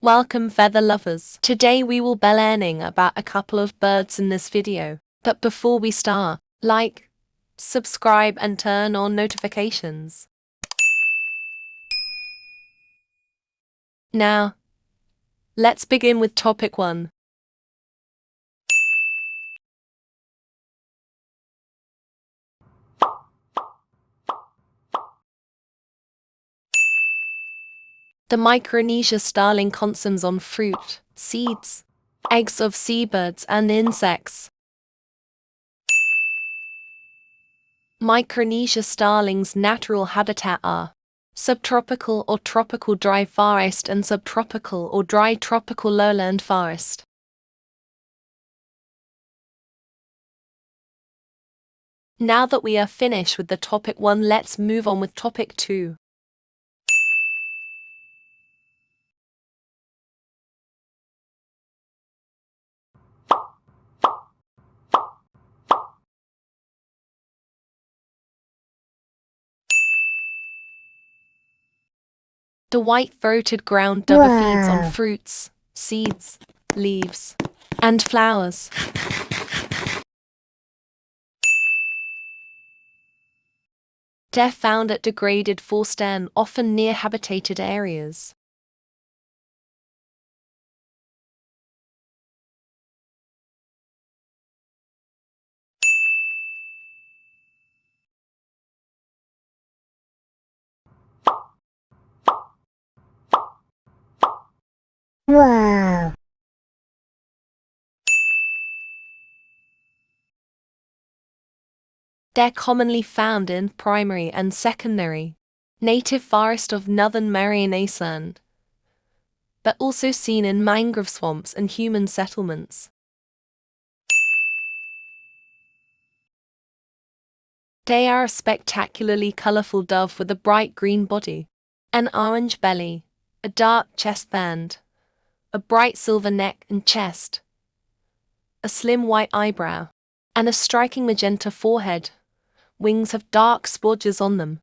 Welcome feather lovers. Today we will be learning about a couple of birds in this video. But before we start, like, subscribe and turn on notifications. Now, let's begin with topic 1. The Micronesia starling consumes on fruit, seeds, eggs of seabirds and insects. Micronesia starlings' natural habitat are subtropical or tropical dry forest and subtropical or dry tropical lowland forest. Now that we are finished with the topic 1, let's move on with topic 2. The white-throated ground dove feeds on fruits, seeds, leaves, and flowers. They're found at degraded forest and often near habitated areas. Wow! They're commonly found in primary and secondary native forest of northern Marianas, but also seen in mangrove swamps and human settlements. They are a spectacularly colorful dove with a bright green body, an orange belly, a dark chest band, a bright silver neck and chest, a slim white eyebrow, and a striking magenta forehead. Wings have dark spotches on them.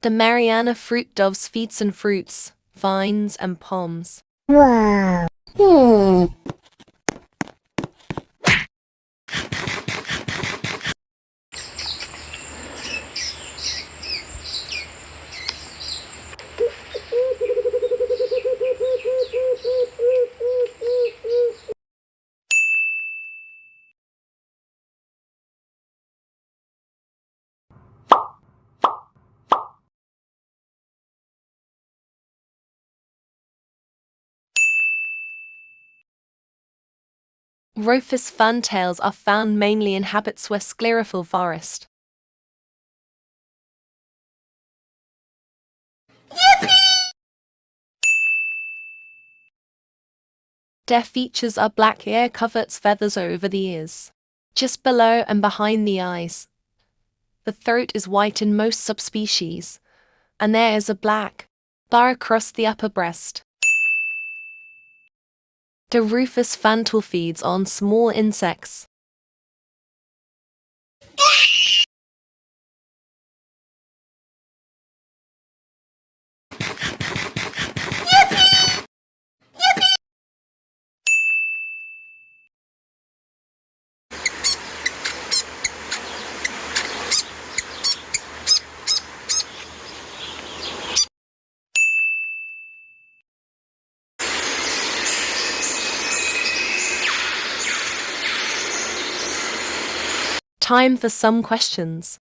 The Mariana fruit doves feeds on fruits, vines, and palms. Wow! Rufous fantails are found mainly in habitats where sclerophyll forest. Their features are black ear-covered feathers over the ears, just below and behind the eyes. The throat is white in most subspecies, and there is a black bar across the upper breast. The rufous fantail feeds on small insects. Time for some questions.